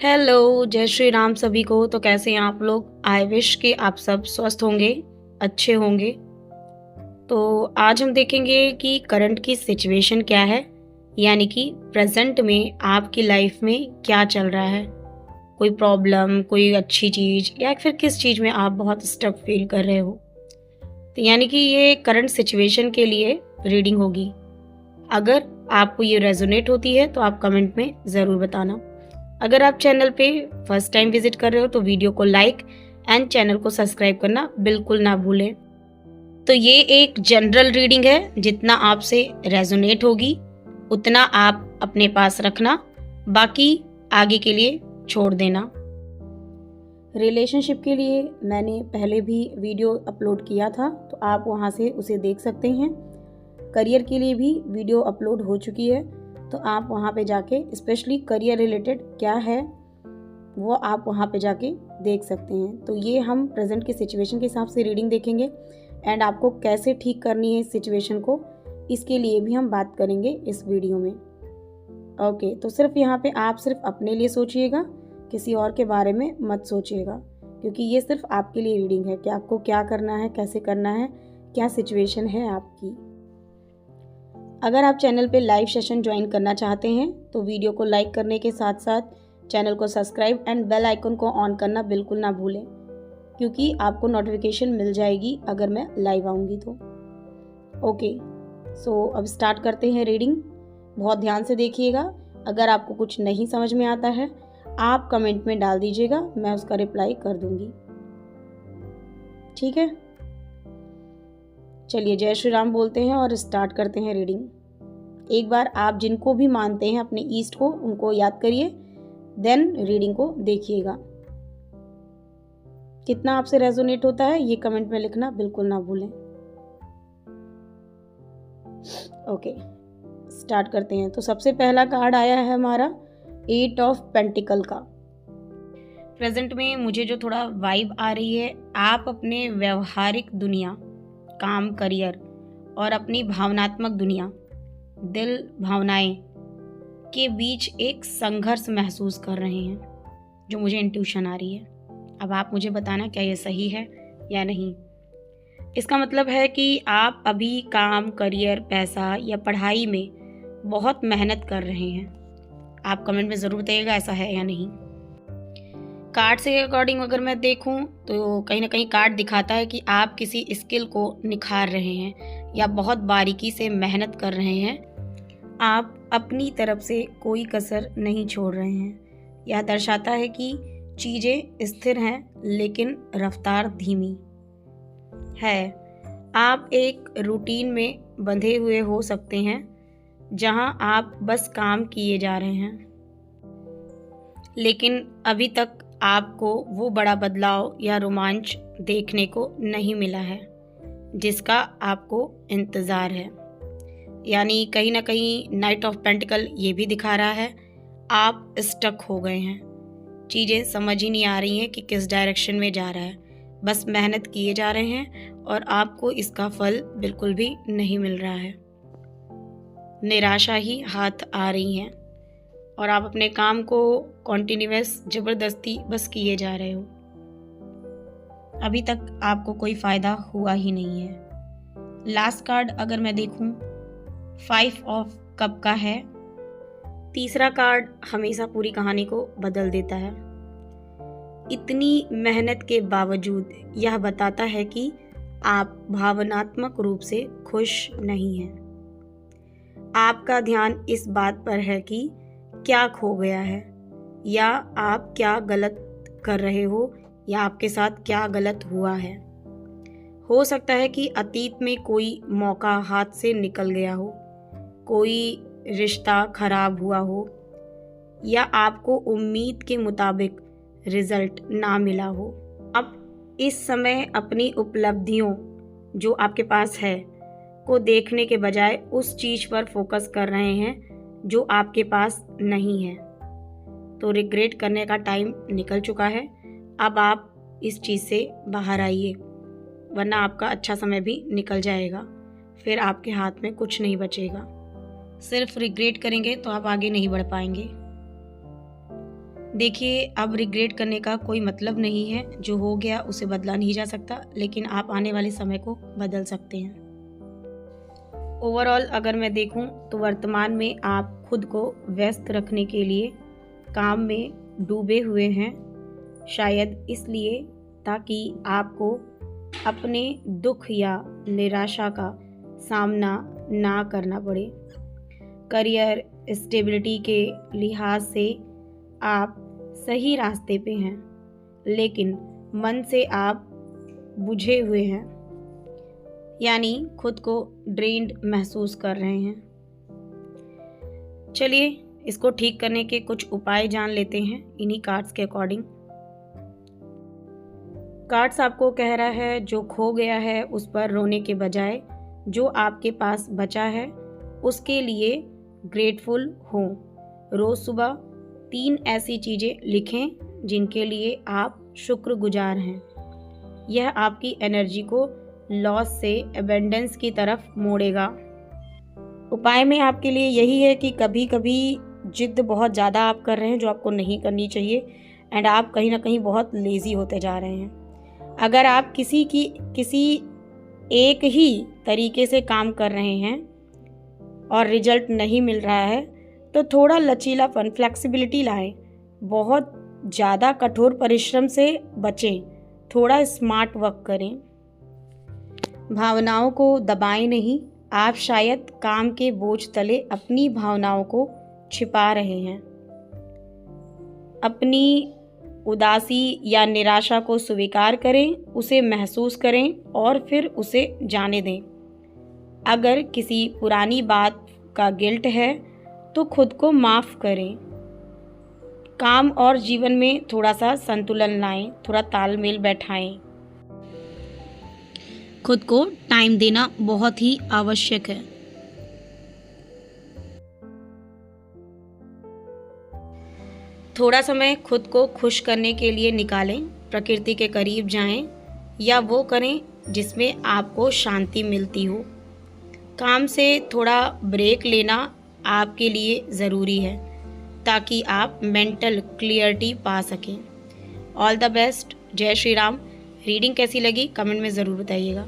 Hello, जय श्री राम सभी को। तो कैसे हैं आप लोग? आई विश कि आप सब स्वस्थ होंगे, अच्छे होंगे। तो आज हम देखेंगे कि करंट की सिचुएशन क्या है, यानी कि प्रेजेंट में आपकी लाइफ में क्या चल रहा है। कोई प्रॉब्लम, कोई अच्छी चीज़ या फिर किस चीज़ में आप बहुत स्टक फील कर रहे हो। तो यानी कि ये करंट सिचुएशन के लिए रीडिंग होगी। अगर आपको ये रेजोनेट होती है तो आप कमेंट में ज़रूर बताना। अगर आप चैनल पे फर्स्ट टाइम विजिट कर रहे हो तो वीडियो को लाइक एंड चैनल को सब्सक्राइब करना बिल्कुल ना भूलें। तो ये एक जनरल रीडिंग है, जितना आपसे रेजोनेट होगी उतना आप अपने पास रखना, बाकी आगे के लिए छोड़ देना। रिलेशनशिप के लिए मैंने पहले भी वीडियो अपलोड किया था, तो आप वहाँ से उसे देख सकते हैं। करियर के लिए भी वीडियो अपलोड हो चुकी है, तो आप वहाँ पे जाके स्पेशली करियर रिलेटेड क्या है वो आप वहाँ पे जाके देख सकते हैं। तो ये हम प्रेजेंट की सिचुएशन के हिसाब से रीडिंग देखेंगे एंड आपको कैसे ठीक करनी है इस सिचुएशन को, इसके लिए भी हम बात करेंगे इस वीडियो में। ओके, तो सिर्फ यहाँ पे आप सिर्फ अपने लिए सोचिएगा, किसी और के बारे में मत सोचिएगा, क्योंकि ये सिर्फ आपके लिए रीडिंग है कि आपको क्या करना है, कैसे करना है, क्या सिचुएशन है आपकी। अगर आप चैनल पे लाइव सेशन ज्वाइन करना चाहते हैं तो वीडियो को लाइक करने के साथ साथ चैनल को सब्सक्राइब एंड बेल आइकन को ऑन करना बिल्कुल ना भूलें, क्योंकि आपको नोटिफिकेशन मिल जाएगी अगर मैं लाइव आऊँगी तो। ओके, सो अब स्टार्ट करते हैं रीडिंग। बहुत ध्यान से देखिएगा। अगर आपको कुछ नहीं समझ में आता है आप कमेंट में डाल दीजिएगा, मैं उसका रिप्लाई कर दूँगी। ठीक है, चलिए जय श्री राम बोलते हैं और स्टार्ट करते हैं रीडिंग। एक बार आप जिनको भी मानते हैं अपने ईस्ट को, उनको याद करिए, देन रीडिंग को देखिएगा। कितना आपसे रेजोनेट होता है ये कमेंट में लिखना बिल्कुल ना भूलें। ओके, स्टार्ट करते हैं। तो सबसे पहला कार्ड आया है हमारा 8 ऑफ पेंटिकल का। प्रेजेंट में मुझे जो थोड़ा वाइब आ रही है, आप अपने व्यवहारिक दुनिया, काम, करियर और अपनी भावनात्मक दुनिया, दिल, भावनाएं के बीच एक संघर्ष महसूस कर रहे हैं, जो मुझे इंट्यूशन आ रही है। अब आप मुझे बताना क्या ये सही है या नहीं। इसका मतलब है कि आप अभी काम, करियर, पैसा या पढ़ाई में बहुत मेहनत कर रहे हैं। आप कमेंट में ज़रूर बताइएगा ऐसा है या नहीं। कार्ड से अकॉर्डिंग अगर मैं देखूं तो कहीं ना कहीं कार्ड दिखाता है कि आप किसी स्किल को निखार रहे हैं या बहुत बारीकी से मेहनत कर रहे हैं। आप अपनी तरफ से कोई कसर नहीं छोड़ रहे हैं। यह दर्शाता है कि चीज़ें स्थिर हैं लेकिन रफ्तार धीमी है। आप एक रूटीन में बंधे हुए हो सकते हैं जहां आप बस काम किए जा रहे हैं, लेकिन अभी तक आपको वो बड़ा बदलाव या रोमांच देखने को नहीं मिला है जिसका आपको इंतज़ार है। यानी कहीं ना कहीं नाइट ऑफ पेंटिकल ये भी दिखा रहा है आप स्टक हो गए हैं। चीज़ें समझ ही नहीं आ रही हैं कि किस डायरेक्शन में जा रहा है। बस मेहनत किए जा रहे हैं और आपको इसका फल बिल्कुल भी नहीं मिल रहा है। निराशा ही हाथ आ रही है और आप अपने काम को कॉन्टिन्यूअस ज़बरदस्ती बस किए जा रहे हो। अभी तक आपको कोई फ़ायदा हुआ ही नहीं है। लास्ट कार्ड अगर मैं देखूं 5 ऑफ कप का है। तीसरा कार्ड हमेशा पूरी कहानी को बदल देता है। इतनी मेहनत के बावजूद यह बताता है कि आप भावनात्मक रूप से खुश नहीं हैं। आपका ध्यान इस बात पर है कि क्या खो गया है, या आप क्या गलत कर रहे हो, या आपके साथ क्या गलत हुआ है। हो सकता है कि अतीत में कोई मौका हाथ से निकल गया हो, कोई रिश्ता खराब हुआ हो, या आपको उम्मीद के मुताबिक रिजल्ट ना मिला हो। अब इस समय अपनी उपलब्धियों जो आपके पास है को देखने के बजाय उस चीज़ पर फोकस कर रहे हैं जो आपके पास नहीं है। तो रिग्रेट करने का टाइम निकल चुका है। अब आप इस चीज़ से बाहर आइए, वरना आपका अच्छा समय भी निकल जाएगा। फिर आपके हाथ में कुछ नहीं बचेगा। सिर्फ रिग्रेट करेंगे तो आप आगे नहीं बढ़ पाएंगे। देखिए, अब रिग्रेट करने का कोई मतलब नहीं है। जो हो गया उसे बदला नहीं जा सकता, लेकिन आप आने वाले समय को बदल सकते हैं। ओवरऑल अगर मैं देखूं तो वर्तमान में आप खुद को व्यस्त रखने के लिए काम में डूबे हुए हैं, शायद इसलिए ताकि आपको अपने दुख या निराशा का सामना ना करना पड़े। करियर स्टेबिलिटी के लिहाज से आप सही रास्ते पे हैं, लेकिन मन से आप बुझे हुए हैं, यानी खुद को ड्रेन्ड महसूस कर रहे हैं। चलिए इसको ठीक करने के कुछ उपाय जान लेते हैं इन्हीं कार्ड्स के अकॉर्डिंग। कार्ड्स आपको कह रहा है जो खो गया है उस पर रोने के बजाय जो आपके पास बचा है उसके लिए ग्रेटफुल हो। रोज़ सुबह 3 ऐसी चीज़ें लिखें जिनके लिए आप शुक्रगुजार हैं। यह आपकी एनर्जी को लॉस से एबेंडेंस की तरफ मोड़ेगा। उपाय में आपके लिए यही है कि कभी कभी जिद बहुत ज़्यादा आप कर रहे हैं जो आपको नहीं करनी चाहिए, एंड आप कहीं ना कहीं बहुत लेज़ी होते जा रहे हैं। अगर आप किसी एक ही तरीके से काम कर रहे हैं और रिजल्ट नहीं मिल रहा है तो थोड़ा लचीलापन, फ्लेक्सिबिलिटी लाएं। बहुत ज़्यादा कठोर परिश्रम से बचें, थोड़ा स्मार्ट वर्क करें। भावनाओं को दबाएं नहीं। आप शायद काम के बोझ तले अपनी भावनाओं को छिपा रहे हैं। अपनी उदासी या निराशा को स्वीकार करें, उसे महसूस करें और फिर उसे जाने दें। अगर किसी पुरानी बात का गिल्ट है तो खुद को माफ़ करें। काम और जीवन में थोड़ा सा संतुलन लाएं, थोड़ा तालमेल बैठाएं। खुद को टाइम देना बहुत ही आवश्यक है। थोड़ा समय खुद को खुश करने के लिए निकालें। प्रकृति के करीब जाएं या वो करें जिसमें आपको शांति मिलती हो। काम से थोड़ा ब्रेक लेना आपके लिए ज़रूरी है ताकि आप मेंटल क्लियरिटी पा सकें। All the best. जय श्री राम। रीडिंग कैसी लगी कमेंट में ज़रूर बताइएगा।